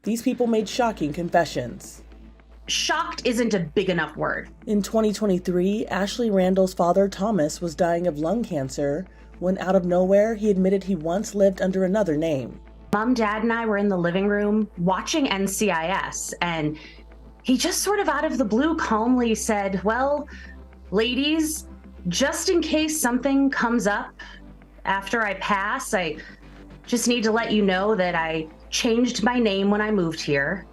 These people made shocking confessions. Shocked isn't a big enough word. In 2023, Ashley Randall's father, Thomas, was dying of lung cancer when out of nowhere, he admitted he once lived under another name. Mom, Dad, and I were in the living room watching NCIS, and he just sort of out of the blue calmly said, well, ladies, just in case something comes up after I pass, I just need to let you know that I changed my name when I moved here.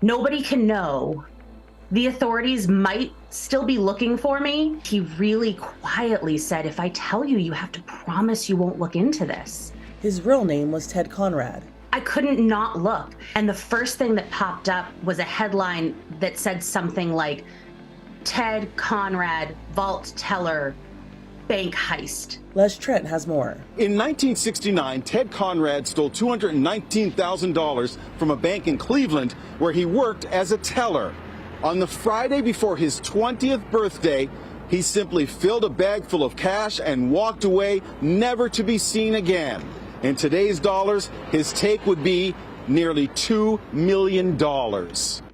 Nobody can know. The authorities might still be looking for me. He really quietly said, if I tell you, you have to promise you won't look into this. His real name was Ted Conrad. I couldn't not look. And the first thing that popped up was a headline that said something like, Ted Conrad, vault teller, bank heist. Les Trent has more. In 1969, Ted Conrad stole $219,000 from a bank in Cleveland where he worked as a teller. On the Friday before his 20th birthday, he simply filled a bag full of cash and walked away, never to be seen again. In today's dollars, his take would be nearly $2 million.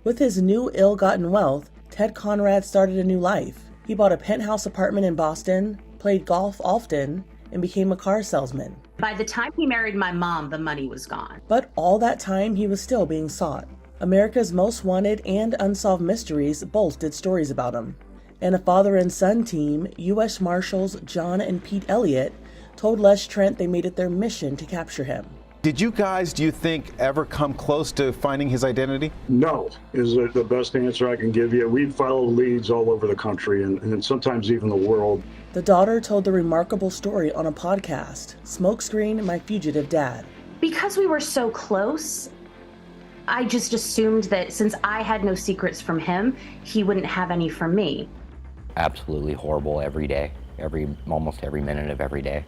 With his new ill-gotten wealth, Ted Conrad started a new life. He bought a penthouse apartment in Boston, played golf often, and became a car salesman. By the time he married my mom, the money was gone. But all that time, he was still being sought. America's Most Wanted and Unsolved Mysteries both did stories about him. And a father and son team, U.S. Marshals John and Pete Elliott, told Les Trent they made it their mission to capture him. Did you guys, do you think, ever come close to finding his identity? No, is the best answer I can give you. We follow leads all over the country and sometimes even the world. The daughter told the remarkable story on a podcast, Smokescreen, My Fugitive Dad. Because we were so close, I just assumed that since I had no secrets from him, he wouldn't have any from me. Absolutely horrible every day, almost every minute of every day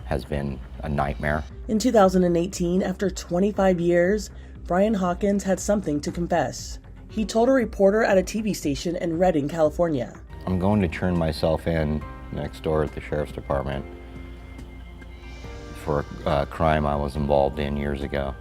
has been a nightmare. In 2018, after 25 years, Brian Hawkins had something to confess. He told a reporter at a TV station in Redding, California. I'm going to turn myself in next door at the sheriff's department for a crime I was involved in years ago,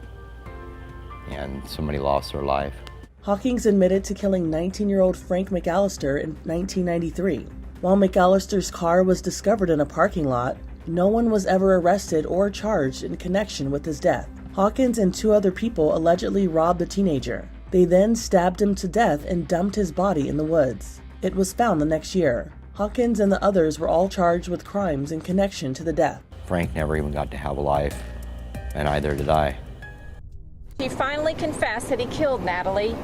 and somebody lost their life. Hawkins admitted to killing 19-year-old Frank McAllister in 1993. While McAllister's car was discovered in a parking lot, no one was ever arrested or charged in connection with his death. Hawkins and 2 other people allegedly robbed the teenager. They then stabbed him to death and dumped his body in the woods. It was found the next year. Hawkins and the others were all charged with crimes in connection to the death. Frank never even got to have a life, and neither did I. He finally confessed that he killed Natalee.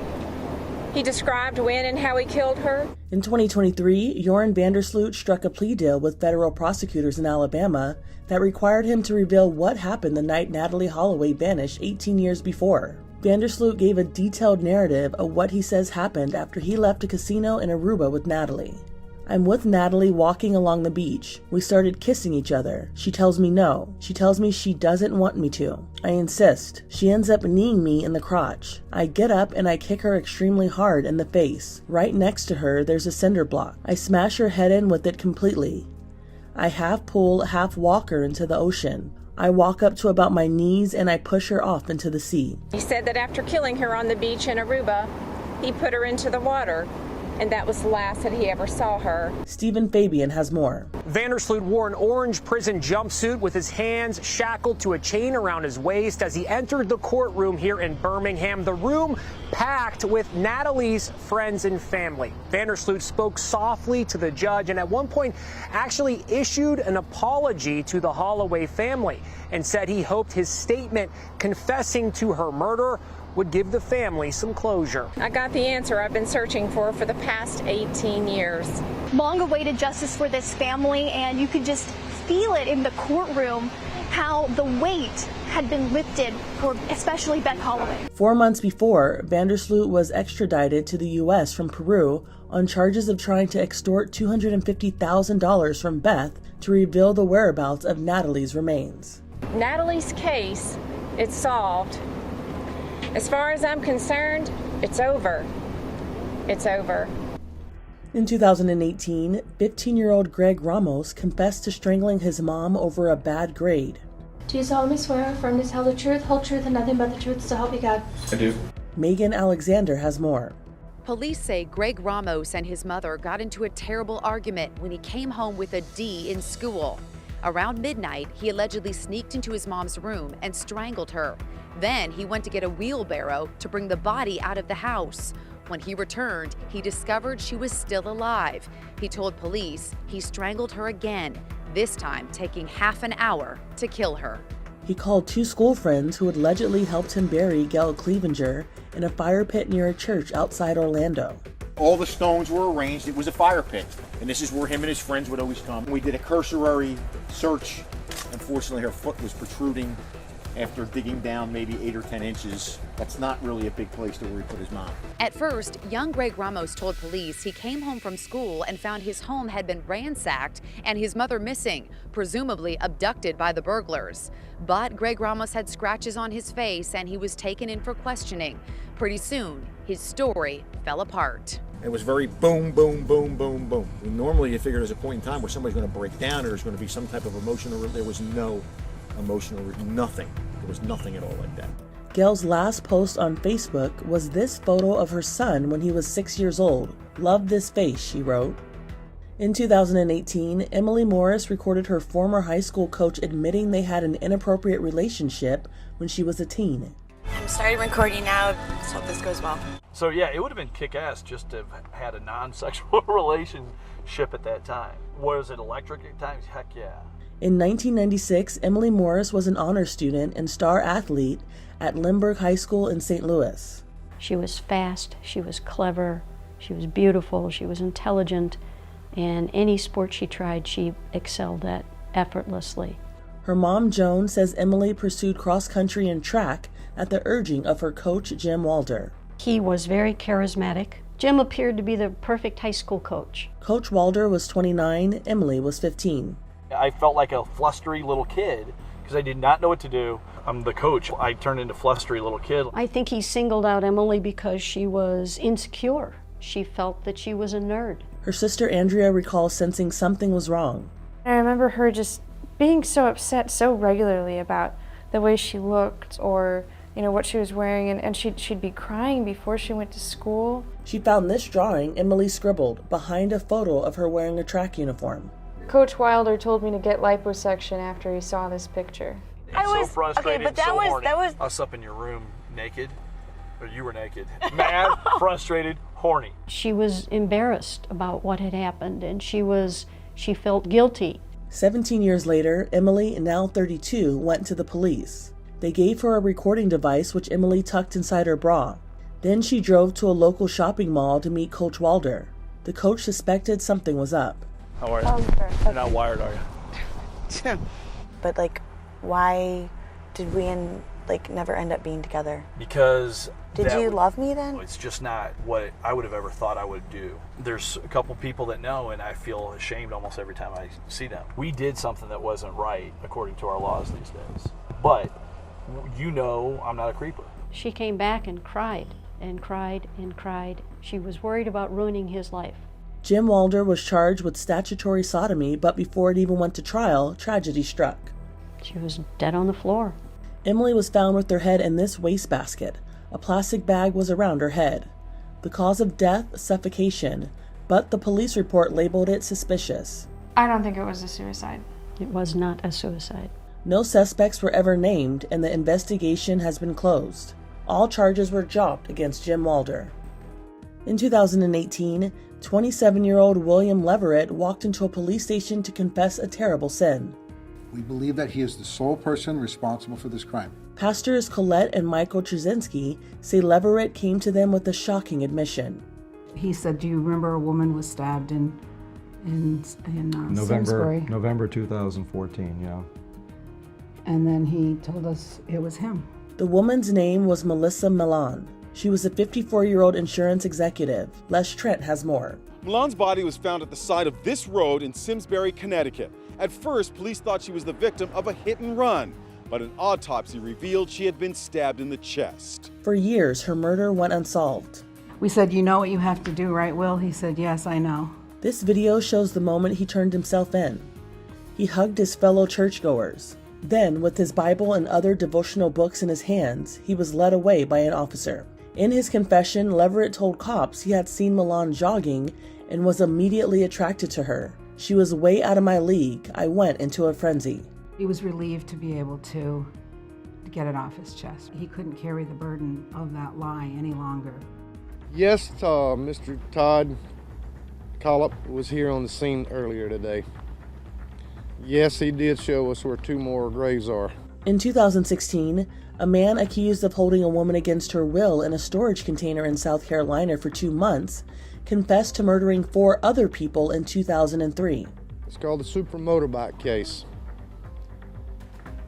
He described when and how he killed her. In 2023, Joran Vandersloot struck a plea deal with federal prosecutors in Alabama that required him to reveal what happened the night Natalee Holloway vanished 18 years before. Vandersloot gave a detailed narrative of what he says happened after he left a casino in Aruba with Natalee. I'm with Natalee walking along the beach. We started kissing each other. She tells me no. She tells me she doesn't want me to. I insist. She ends up kneeing me in the crotch. I get up and I kick her extremely hard in the face. Right next to her, there's a cinder block. I smash her head in with it completely. I half pull, half walk her into the ocean. I walk up to about my knees and I push her off into the sea. He said that after killing her on the beach in Aruba, he put her into the water, and that was the last that he ever saw her. Stephen Fabian has more. Vandersloot wore an orange prison jumpsuit with his hands shackled to a chain around his waist as he entered the courtroom here in Birmingham. The room packed with Natalee's friends and family. Vandersloot spoke softly to the judge and at one point actually issued an apology to the Holloway family and said he hoped his statement confessing to her murder would give the family some closure. I got the answer I've been searching for the past 18 years. Long-awaited justice for this family, and you could just feel it in the courtroom how the weight had been lifted for especially Beth Holloway. 4 months before, Vandersloot was extradited to the U.S. from Peru on charges of trying to extort $250,000 from Beth to reveal the whereabouts of Natalee's remains. Natalee's case, it's solved. As far as I'm concerned, it's over. It's over. In 2018, 15-year-old Greg Ramos confessed to strangling his mom over a bad grade. Do you solemnly swear or affirm to tell the truth, whole truth, and nothing but the truth, so help you God? I do. Megan Alexander has more. Police say Greg Ramos and his mother got into a terrible argument when he came home with a D in school. Around midnight, he allegedly sneaked into his mom's room and strangled her. Then he went to get a wheelbarrow to bring the body out of the house. When he returned, he discovered she was still alive. He told police he strangled her again, this time taking half an hour to kill her. He called 2 school friends who had allegedly helped him bury Gail Clevenger in a fire pit near a church outside Orlando. All the stones were arranged. It was a fire pit, and this is where him and his friends would always come. We did a cursory search. Unfortunately, her foot was protruding after digging down maybe 8 or 10 inches. That's not really a big place to where he put his mom. At first, young Greg Ramos told police he came home from school and found his home had been ransacked and his mother missing, presumably abducted by the burglars. But Greg Ramos had scratches on his face and he was taken in for questioning. Pretty soon, his story fell apart. It was very boom, boom, boom, boom, boom. Normally you figure there's a point in time where somebody's going to break down or there's going to be some type of emotional. There was no emotional, nothing. There was nothing at all like that. Gail's last post on Facebook was this photo of her son when he was 6 years old. "Love this face," she wrote. In 2018, Emily Morris recorded her former high school coach admitting they had an inappropriate relationship when she was a teen. I'm starting recording now. Let's hope this goes well. So yeah, it would have been kick-ass just to have had a non-sexual relationship at that time. Was it electric at times? Heck yeah. In 1996, Emily Morris was an honor student and star athlete at Lindbergh High School in St. Louis. She was fast, she was clever, she was beautiful, she was intelligent, and any sport she tried, she excelled at effortlessly. Her mom, Joan, says Emily pursued cross-country and track at the urging of her coach, Jim Walder. He was very charismatic. Jim appeared to be the perfect high school coach. Coach Walder was 29, Emily was 15. I felt like a flustery little kid because I did not know what to do. I'm the coach. I turned into a flustery little kid. I think he singled out Emily because she was insecure. She felt that she was a nerd. Her sister Andrea recalls sensing something was wrong. I remember her just being so upset so regularly about the way she looked or what she was wearing, and she'd be crying before she went to school. She found this drawing Emily scribbled behind a photo of her wearing a track uniform. Coach Wilder told me to get liposuction after he saw this picture. I was so frustrated, okay, but that was us up in your room naked, or you were naked, mad, frustrated, horny. She was embarrassed about what had happened, and she felt guilty. 17 years later, Emily, now 32, went to the police. They gave her a recording device which Emily tucked inside her bra. Then she drove to a local shopping mall to meet Coach Walder. The coach suspected something was up. How are you? You're not wired, are you? But why did we never end up being together? Because did you love me then? It's just not what I would have ever thought I would do. There's a couple people that know, and I feel ashamed almost every time I see them. We did something that wasn't right according to our laws these days. But I'm not a creeper. She came back and cried and cried and cried. She was worried about ruining his life. Jim Walder was charged with statutory sodomy, but before it even went to trial, tragedy struck. She was dead on the floor. Emily was found with her head in this wastebasket. A plastic bag was around her head. The cause of death, suffocation, but the police report labeled it suspicious. I don't think it was a suicide. It was not a suicide. No suspects were ever named, and the investigation has been closed. All charges were dropped against Jim Walder. In 2018, 27-year-old William Leverett walked into a police station to confess a terrible sin. We believe that he is the sole person responsible for this crime. Pastors Colette and Michael Trzynski say Leverett came to them with a shocking admission. He said, "Do you remember a woman was stabbed in Simsbury?" November 2014, yeah. And then he told us it was him. The woman's name was Melissa Milan. She was a 54-year-old insurance executive. Les Trent has more. Milan's body was found at the side of this road in Simsbury, Connecticut. At first, police thought she was the victim of a hit and run, but an autopsy revealed she had been stabbed in the chest. For years, her murder went unsolved. We said, "You know what you have to do, right, Will?" He said, "Yes, I know." This video shows the moment he turned himself in. He hugged his fellow churchgoers. Then, with his Bible and other devotional books in his hands, he was led away by an officer. In his confession, Leverett told cops he had seen Milan jogging and was immediately attracted to her. She was way out of my league. I went into a frenzy. He was relieved to be able to get it off his chest. He couldn't carry the burden of that lie any longer. Yes, Mr. Todd Collop was here on the scene earlier today. Yes, he did show us where 2 more graves are. In 2016, a man accused of holding a woman against her will in a storage container in South Carolina for 2 months confessed to murdering 4 other people in 2003. It's called the Super Motorbike case.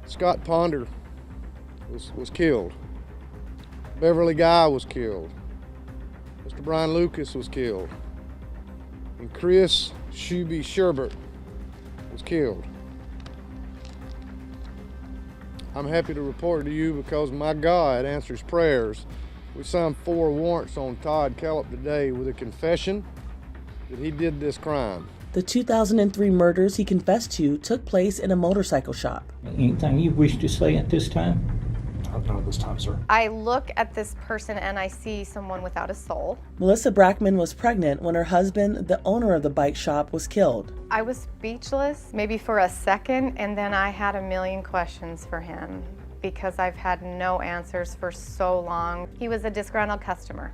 Scott Ponder was killed. Beverly Guy was killed. Mr. Brian Lucas was killed. And Chris Shuby Sherbert was killed. I'm happy to report to you because my God answers prayers. We signed 4 warrants on Todd Kellop today with a confession that he did this crime. The 2003 murders he confessed to took place in a motorcycle shop. Anything you wish to say at this time? Not at this time, sir. I look at this person and I see someone without a soul. Melissa Brackman was pregnant when her husband, the owner of the bike shop, was killed. I was speechless, maybe for a second, and then I had a million questions for him because I've had no answers for so long. He was a disgruntled customer.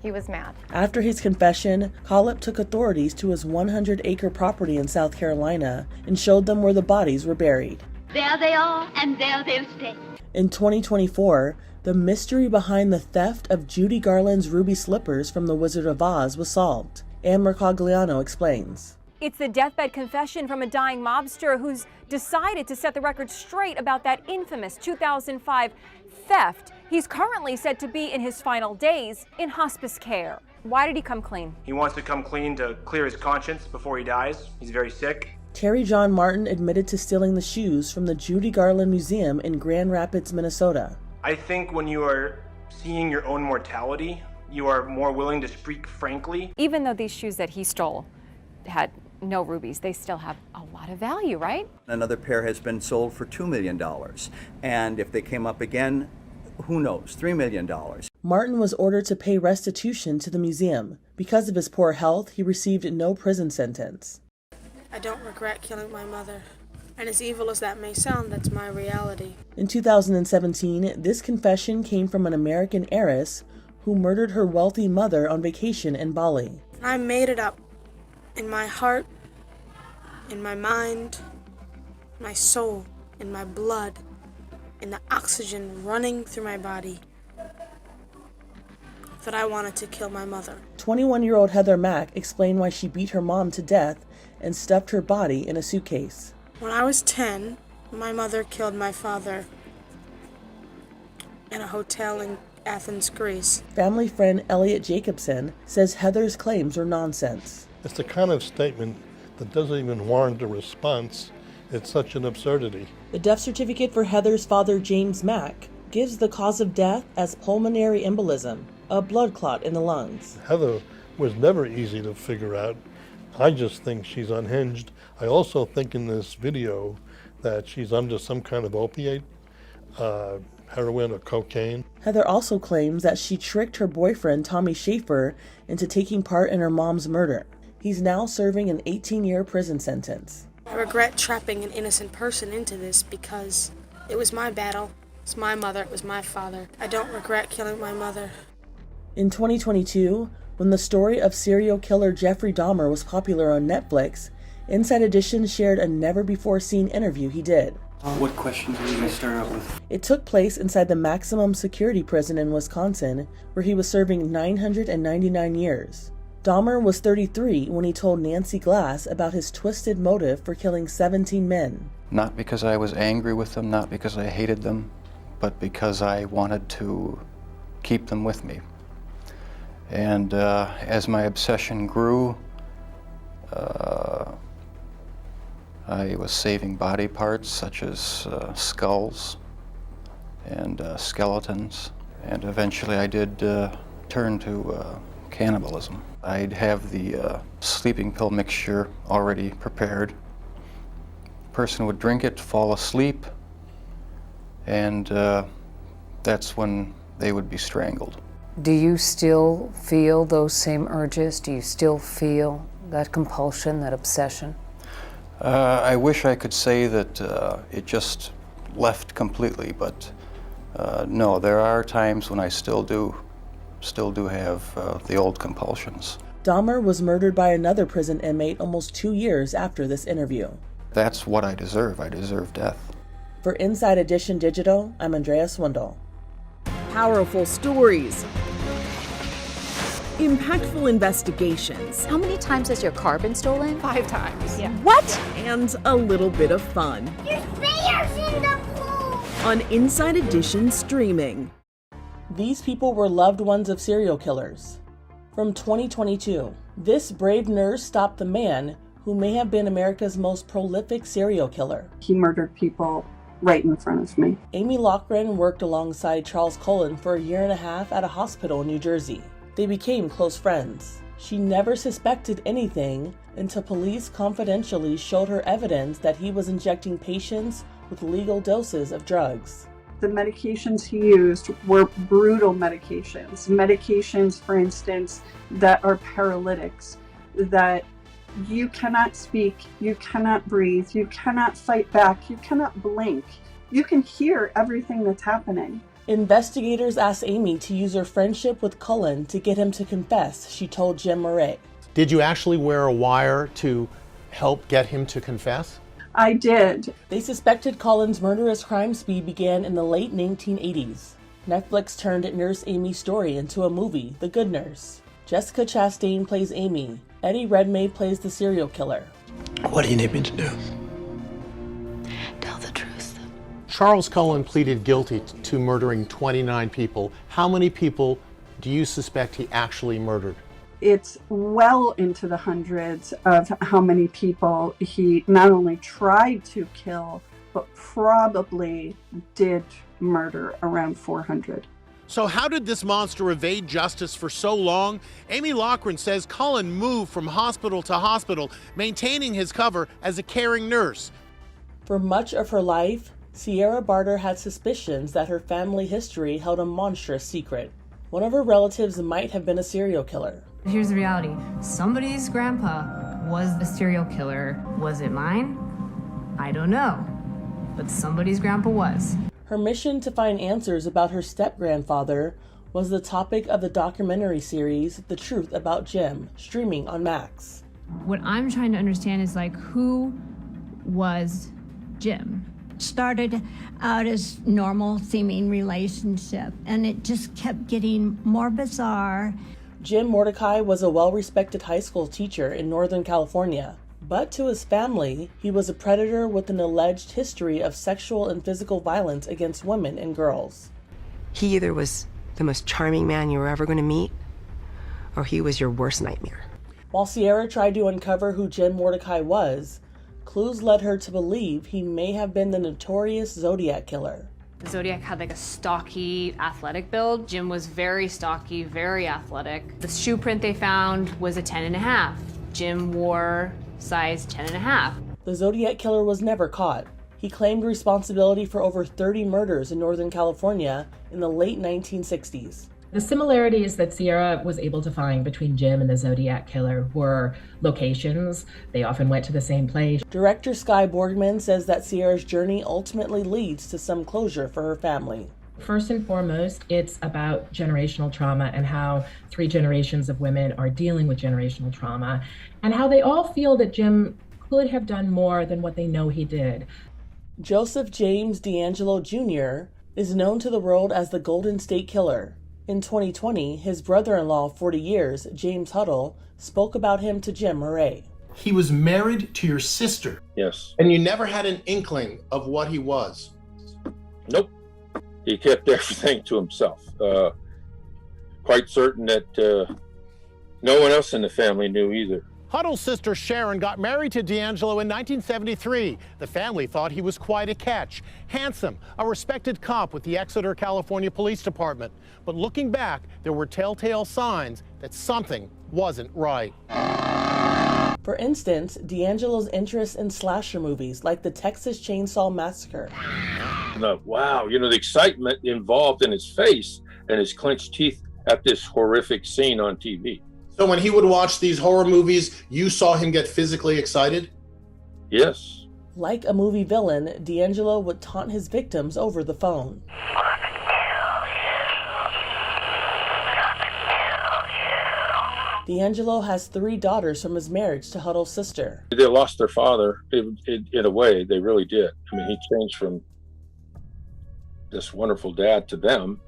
He was mad. After his confession, Collop took authorities to his 100-acre property in South Carolina and showed them where the bodies were buried. There they are, and there they'll stay. In 2024, the mystery behind the theft of Judy Garland's ruby slippers from The Wizard of Oz was solved. Anne Mercogliano explains. It's the deathbed confession from a dying mobster who's decided to set the record straight about that infamous 2005 theft. He's currently said to be in his final days in hospice care. Why did he come clean? He wants to come clean to clear his conscience before he dies. He's very sick. Terry John Martin admitted to stealing the shoes from the Judy Garland Museum in Grand Rapids, Minnesota. I think when you are seeing your own mortality, you are more willing to speak frankly. Even though these shoes that he stole had no rubies, they still have a lot of value, right? Another pair has been sold for $2 million. And if they came up again, who knows, $3 million. Martin was ordered to pay restitution to the museum. Because of his poor health, he received no prison sentence. I don't regret killing my mother. And as evil as that may sound, that's my reality. In 2017, this confession came from an American heiress who murdered her wealthy mother on vacation in Bali. I made it up. In my heart, in my mind, my soul, in my blood, in the oxygen running through my body, that I wanted to kill my mother. 21-year-old Heather Mack explained why she beat her mom to death and stuffed her body in a suitcase. When I was 10, my mother killed my father in a hotel in Athens, Greece. Family friend Elliot Jacobson says Heather's claims are nonsense. It's the kind of statement that doesn't even warrant a response. It's such an absurdity. The death certificate for Heather's father, James Mack, gives the cause of death as pulmonary embolism, a blood clot in the lungs. Heather was never easy to figure out. I just think she's unhinged. I also think in this video that she's under some kind of opiate, heroin or cocaine. Heather also claims that she tricked her boyfriend, Tommy Schaefer, into taking part in her mom's murder. He's now serving an 18-year prison sentence. I regret trapping an innocent person into this because it was my battle. It's my mother, it was my father. I don't regret killing my mother. In 2022, when the story of serial killer Jeffrey Dahmer was popular on Netflix, Inside Edition shared a never-before-seen interview he did. What questions are you going to start out with? It took place inside the maximum security prison in Wisconsin, where he was serving 999 years. Dahmer was 33 when he told Nancy Glass about his twisted motive for killing 17 men. Not because I was angry with them, not because I hated them, but because I wanted to keep them with me. And as my obsession grew, I was saving body parts such as skulls and skeletons, and eventually I did turn to cannibalism. I'd have the sleeping pill mixture already prepared. The person would drink it, fall asleep, and that's when they would be strangled. Do you still feel those same urges? Do you still feel that compulsion, that obsession? I wish I could say that it just left completely, but no, there are times when I still do have the old compulsions. Dahmer was murdered by another prison inmate almost 2 years after this interview. That's what I deserve. I deserve death. For Inside Edition Digital, I'm Andrea Swindle. Powerful stories. Impactful investigations. How many times has your car been stolen? 5 times. Yeah. What? And a little bit of fun. There's bears in the pool! On Inside Edition streaming. These people were loved ones of serial killers. From 2022, this brave nurse stopped the man who may have been America's most prolific serial killer. He murdered people right in front of me. Amy Loughran worked alongside Charles Cullen for a year and a half at a hospital in New Jersey. They became close friends. She never suspected anything until police confidentially showed her evidence that he was injecting patients with legal doses of drugs. The medications he used were brutal medications. Medications, for instance, that are paralytics, that you cannot speak, you cannot breathe, you cannot fight back, you cannot blink. You can hear everything that's happening. Investigators asked Amy to use her friendship with Cullen to get him to confess, she told Jim Murray. Did you actually wear a wire to help get him to confess? I did. They suspected Cullen's murderous crime spree began in the late 1980s. Netflix turned Nurse Amy's story into a movie, The Good Nurse. Jessica Chastain plays Amy. Eddie Redmayne plays the serial killer. What do you need me to do? Tell the truth. Charles Cullen pleaded guilty to murdering 29 people. How many people do you suspect he actually murdered? It's well into the hundreds of how many people he not only tried to kill, but probably did murder, around 400. So how did this monster evade justice for so long? Amy Loughran says Cullen moved from hospital to hospital, maintaining his cover as a caring nurse. For much of her life, Sierra Barter had suspicions that her family history held a monstrous secret. One of her relatives might have been a serial killer. Here's the reality. Somebody's grandpa was a serial killer. Was it mine? I don't know. But somebody's grandpa was. Her mission to find answers about her step-grandfather was the topic of the documentary series The Truth About Jim, streaming on Max. What I'm trying to understand is who was Jim? Started out as normal seeming relationship, and it just kept getting more bizarre. Jim Mordecai was a well-respected high school teacher in Northern California, but to his family, he was a predator with an alleged history of sexual and physical violence against women and girls. He either was the most charming man you were ever going to meet, or he was your worst nightmare. While Sierra tried to uncover who Jim Mordecai was, clues led her to believe he may have been the notorious Zodiac killer. Zodiac had a stocky, athletic build. Jim was very stocky, very athletic. The shoe print they found was a 10.5. Jim wore size 10.5. The Zodiac killer was never caught. He claimed responsibility for over 30 murders in Northern California in the late 1960s. The similarities that Sierra was able to find between Jim and the Zodiac killer were locations. They often went to the same place. Director Skye Borgman says that Sierra's journey ultimately leads to some closure for her family. First and foremost, it's about generational trauma and how 3 generations of women are dealing with generational trauma and how they all feel that Jim could have done more than what they know he did. Joseph James D'Angelo Jr. is known to the world as the Golden State Killer. In 2020, his brother-in-law of 40 years, James Huddle, spoke about him to Jim Murray. He was married to your sister. Yes. And you never had an inkling of what he was. Nope. He kept everything to himself. Quite certain that no one else in the family knew either. Huddle's sister Sharon got married to D'Angelo in 1973. The family thought he was quite a catch. Handsome, a respected cop with the Exeter, California Police Department. But looking back, there were telltale signs that something wasn't right. For instance, D'Angelo's interest in slasher movies like the Texas Chainsaw Massacre. wow, the excitement involved in his face and his clenched teeth at this horrific scene on TV. So when he would watch these horror movies, you saw him get physically excited? Yes. Like a movie villain, D'Angelo would taunt his victims over the phone. D'Angelo has 3 daughters from his marriage to Huddle's sister. They lost their father, in a way, they really did. I mean, he changed from this wonderful dad to them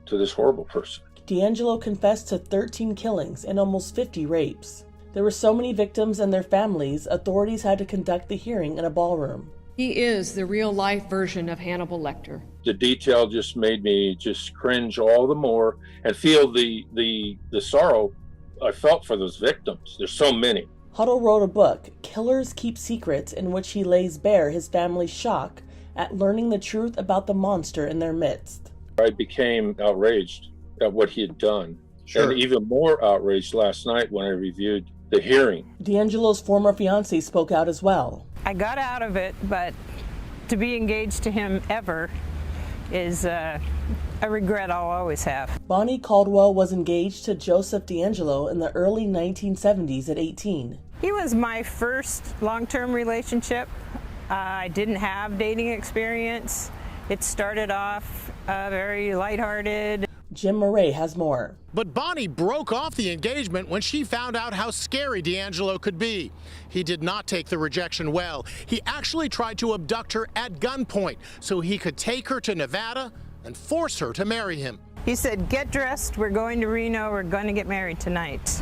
to this horrible person. D'Angelo confessed to 13 killings and almost 50 rapes. There were so many victims and their families, authorities had to conduct the hearing in a ballroom. He is the real-life version of Hannibal Lecter. The detail just made me just cringe all the more and feel the sorrow I felt for those victims. There's so many. Huddle wrote a book, Killers Keep Secrets, in which he lays bare his family's shock at learning the truth about the monster in their midst. I became outraged at what he had done. Sure. And even more outraged last night when I reviewed the hearing. D'Angelo's former fiancée spoke out as well. I got out of it, but to be engaged to him ever is a regret I'll always have. Bonnie Caldwell was engaged to Joseph D'Angelo in the early 1970s at 18. He was my first long-term relationship. I didn't have dating experience. It started off very lighthearted. Jim Murray has more. But Bonnie broke off the engagement when she found out how scary D'Angelo could be. He did not take the rejection well. He actually tried to abduct her at gunpoint so he could take her to Nevada and force her to marry him. He said, "Get dressed, we're going to Reno, we're going to get married tonight."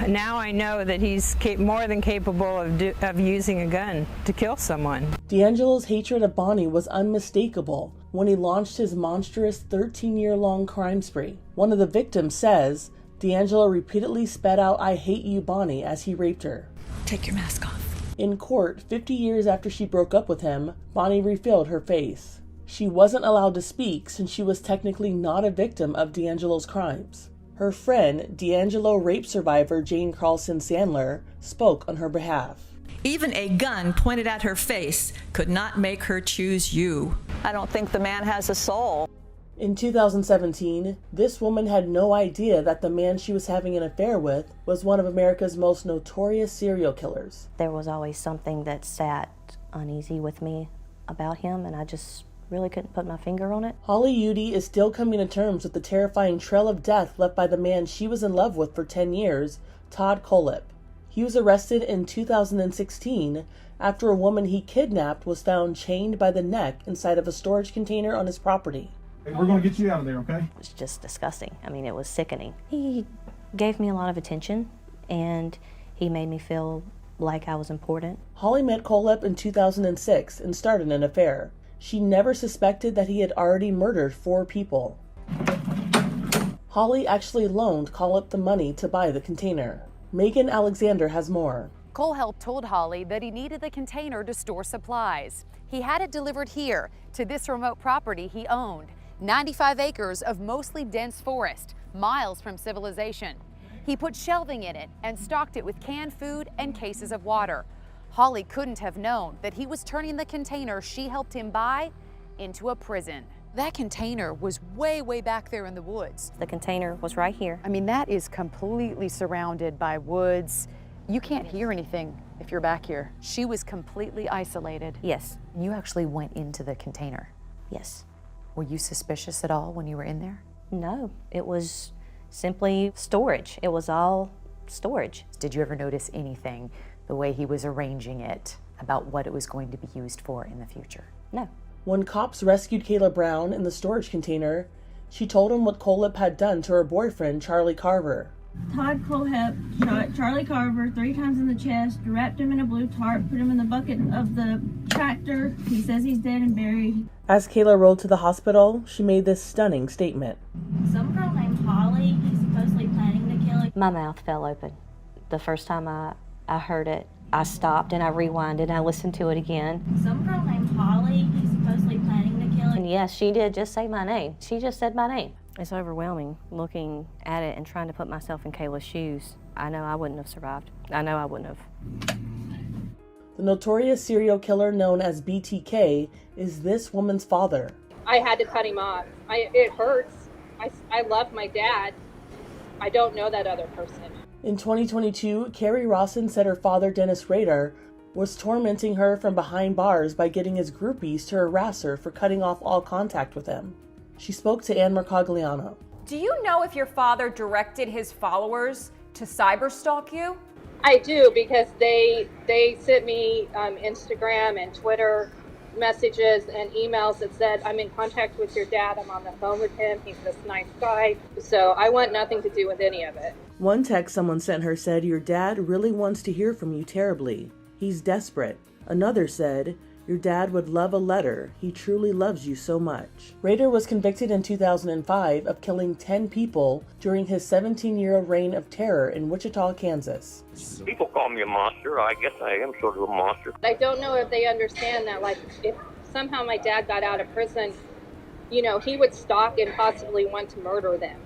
Now I know that he's more than capable of using a gun to kill someone. D'Angelo's hatred of Bonnie was unmistakable when he launched his monstrous 13-year-long crime spree. One of the victims says D'Angelo repeatedly sped out, "I hate you, Bonnie," as he raped her. Take your mask off. In court, 50 years after she broke up with him, Bonnie refilled her face. She wasn't allowed to speak since she was technically not a victim of D'Angelo's crimes. Her friend, D'Angelo rape survivor Jane Carlson Sandler, spoke on her behalf. Even a gun pointed at her face could not make her choose you. I don't think the man has a soul. In 2017, this woman had no idea that the man she was having an affair with was one of America's most notorious serial killers. There was always something that sat uneasy with me about him, and I just really couldn't put my finger on it. Holly Udy is still coming to terms with the terrifying trail of death left by the man she was in love with for 10 years, Todd Kohlhepp. He was arrested in 2016 after a woman he kidnapped was found chained by the neck inside of a storage container on his property. Hey, we're going to get you out of there, okay? It was just disgusting. I mean, it was sickening. He gave me a lot of attention, and he made me feel like I was important. Holly met Kohlhepp in 2006 and started an affair. She never suspected that he had already murdered 4 people. Holly actually loaned Kohlhepp the money to buy the container. Megan Alexander has more. Kohlhepp told Holly that he needed the container to store supplies. He had it delivered here to this remote property he owned. 95 acres of mostly dense forest, miles from civilization. He put shelving in it and stocked it with canned food and cases of water. Holly couldn't have known that he was turning the container she helped him buy into a prison. That container was way, way back there in the woods. The container was right here. I mean, that is completely surrounded by woods. You can't hear anything if you're back here. She was completely isolated. Yes. You actually went into the container. Yes. Were you suspicious at all when you were in there? No, it was simply storage. It was all storage. Did you ever notice anything, the way he was arranging it, about what it was going to be used for in the future? No. When cops rescued Kayla Brown in the storage container, she told him what Kohlhepp had done to her boyfriend, Charlie Carver. Todd Kohlhepp shot Charlie Carver 3 times in the chest, wrapped him in a blue tarp, put him in the bucket of the tractor. He says he's dead and buried. As Kayla rolled to the hospital, she made this stunning statement. Some girl named Holly, he's supposedly planning to kill her. My mouth fell open. The first time I heard it, I stopped and I rewinded and I listened to it again. Some girl named Holly, he's supposedly planning to kill her. And yes, she did just say my name. She just said my name. It's overwhelming looking at it and trying to put myself in Kayla's shoes. I know I wouldn't have survived. I know I wouldn't have. The notorious serial killer known as BTK is this woman's father. I had to cut him off. It hurts. I love my dad. I don't know that other person. In 2022, Carrie Rawson said her father, Dennis Rader, was tormenting her from behind bars by getting his groupies to harass her for cutting off all contact with him. She spoke to Ann Mercogliano. Do you know if your father directed his followers to cyberstalk you? I do, because they sent me Instagram and Twitter messages and emails that said, I'm in contact with your dad, I'm on the phone with him, he's this nice guy. So I want nothing to do with any of it. One text someone sent her said, your dad really wants to hear from you terribly. He's desperate. Another said, your dad would love a letter. He truly loves you so much. Rader was convicted in 2005 of killing 10 people during his 17-year reign of terror in Wichita, Kansas. People call me a monster. I guess I am sort of a monster. I don't know if they understand that, like, if somehow my dad got out of prison, you know, he would stalk and possibly want to murder them.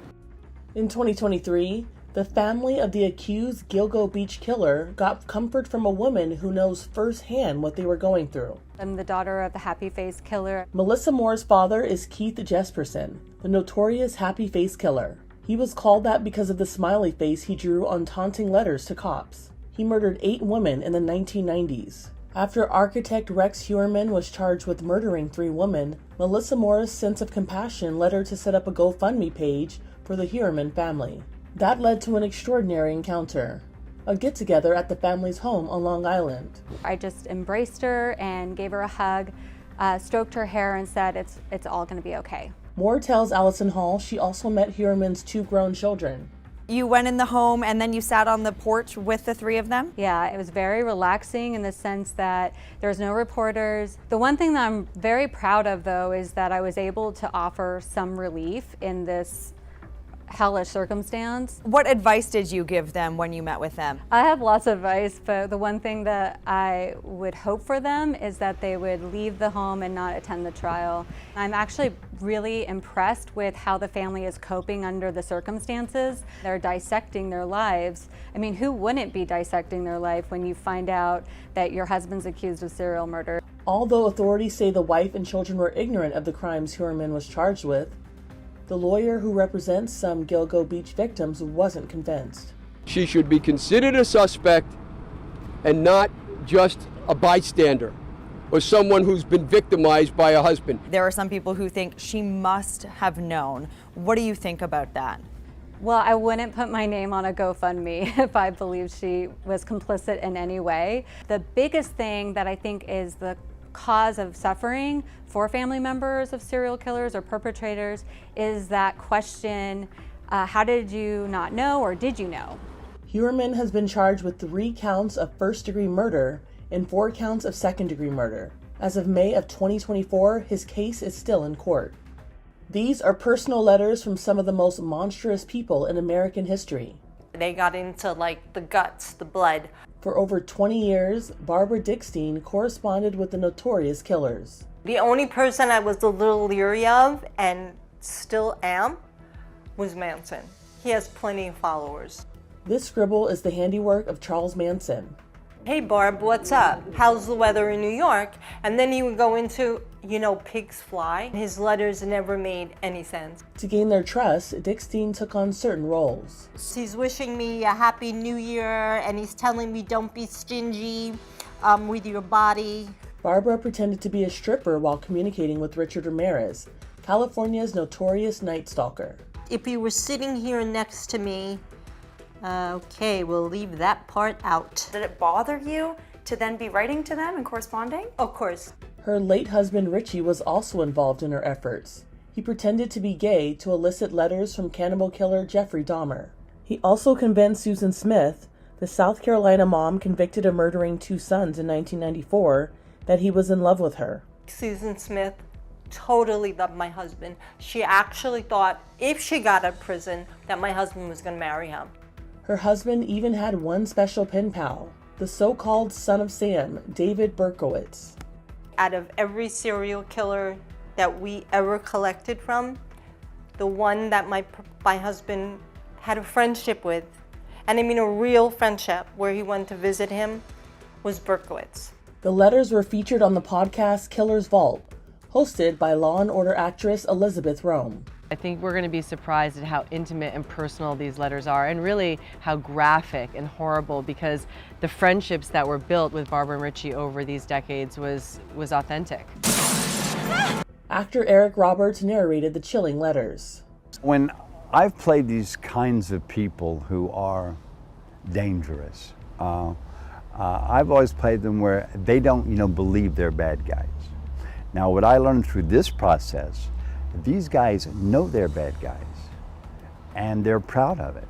In 2023, the family of the accused Gilgo Beach killer got comfort from a woman who knows firsthand what they were going through. I'm the daughter of the Happy Face Killer. Melissa Moore's father is Keith Jesperson, the notorious Happy Face Killer. He was called that because of the smiley face he drew on taunting letters to cops. He murdered 8 women in the 1990s. After architect Rex Heuermann was charged with murdering 3 women, Melissa Moore's sense of compassion led her to set up a GoFundMe page for the Heuermann family. That led to an extraordinary encounter, a get-together at the family's home on Long Island. I just embraced her and gave her a hug, stroked her hair and said, it's all going to be okay. Moore tells Allison Hall she also met Heuermann's 2 grown children. You went in the home and then you sat on the porch with the 3 of them? Yeah, it was very relaxing in the sense that there's no reporters. The one thing that I'm very proud of, though, is that I was able to offer some relief in this hellish circumstance. What advice did you give them when you met with them? I have lots of advice, but the one thing that I would hope for them is that they would leave the home and not attend the trial. I'm actually really impressed with how the family is coping under the circumstances. They're dissecting their lives. I mean, who wouldn't be dissecting their life when you find out that your husband's accused of serial murder? Although authorities say the wife and children were ignorant of the crimes Heuermann was charged with, the lawyer who represents some Gilgo Beach victims wasn't convinced. She should be considered a suspect and not just a bystander or someone who's been victimized by a husband. There are some people who think she must have known. What do you think about that? Well, I wouldn't put my name on a GoFundMe if I believed she was complicit in any way. The biggest thing that I think is the cause of suffering for family members of serial killers or perpetrators is that question, how did you not know, or did you know? Heuermann has been charged with 3 counts of first-degree murder and 4 counts of second-degree murder. As of May of 2024, his case is still in court. These are personal letters from some of the most monstrous people in American history. They got into, like, the guts, the blood. For over 20 years, Barbara Dickstein corresponded with the notorious killers. The only person I was a little leery of, and still am, was Manson. He has plenty of followers. This scribble is the handiwork of Charles Manson. Hey Barb, what's up? How's the weather in New York? And then he would go into, you know, pigs fly. His letters never made any sense. To gain their trust, Dickstein took on certain roles. He's wishing me a happy new year, and he's telling me don't be stingy with your body. Barbara pretended to be a stripper while communicating with Richard Ramirez, California's notorious night stalker. If you were sitting here next to me, okay, we'll leave that part out. Did it bother you to then be writing to them and corresponding? Of course. Her late husband Richie was also involved in her efforts. He pretended to be gay to elicit letters from cannibal killer Jeffrey Dahmer. He also convinced Susan Smith, the South Carolina mom convicted of murdering 2 sons in 1994, that he was in love with her. Susan Smith totally loved my husband. She actually thought if she got out of prison that my husband was going to marry him. Her husband even had one special pen pal, the so-called son of Sam, David Berkowitz. Out of every serial killer that we ever collected from, the one that my husband had a friendship with, and I mean a real friendship where he went to visit him, was Berkowitz. The letters were featured on the podcast Killer's Vault, hosted by Law & Order actress Elizabeth Rome. I think we're going to be surprised at how intimate and personal these letters are, and really how graphic and horrible, because the friendships that were built with Barbara and Richie over these decades was authentic. Actor Eric Roberts narrated the chilling letters. When I've played these kinds of people who are dangerous, I've always played them where they don't, believe they're bad guys. Now, what I learned through this process, these guys know they're bad guys, and they're proud of it.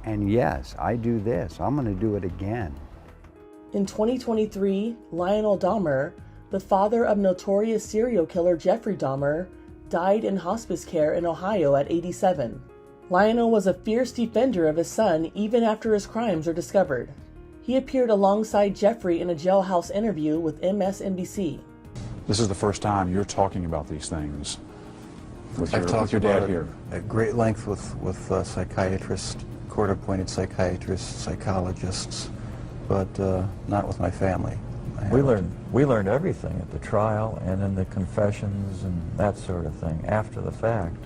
And yes, I do this. I'm going to do it again. In 2023, Lionel Dahmer, the father of notorious serial killer Jeffrey Dahmer, died in hospice care in Ohio at 87. Lionel was a fierce defender of his son even after his crimes were discovered. He appeared alongside Jeffrey in a jailhouse interview with MSNBC. This is the first time you're talking about these things with I've talked your dad about it here. at great length with psychiatrists, court-appointed psychiatrists, psychologists, but not with my family. We learned everything at the trial and in the confessions and that sort of thing after the fact.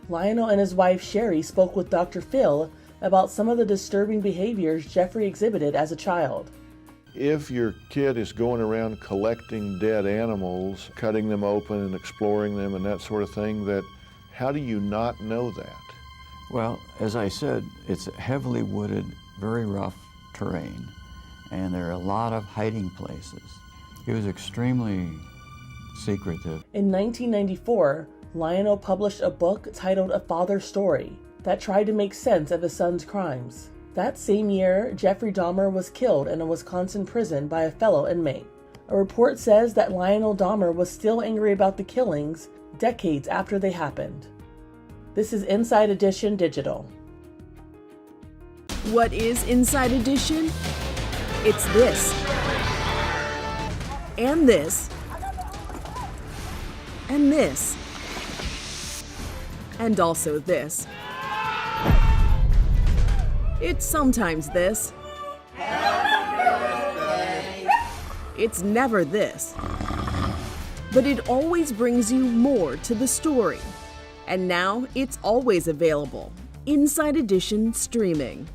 Lionel and his wife Sherry spoke with Dr. Phil about some of the disturbing behaviors Jeffrey exhibited as a child. If your kid is going around collecting dead animals, cutting them open and exploring them and that sort of thing, how do you not know that? Well, as I said, it's heavily wooded, very rough terrain, and there are a lot of hiding places. He was extremely secretive. In 1994, Lionel published a book titled A Father's Story that tried to make sense of his son's crimes. That same year, Jeffrey Dahmer was killed in a Wisconsin prison by a fellow inmate. A report says that Lionel Dahmer was still angry about the killings decades after they happened. This is Inside Edition Digital. What is Inside Edition? It's this. And this. And this. And also this. It's sometimes this. It's never this. But it always brings you more to the story. And now it's always available. Inside Edition streaming.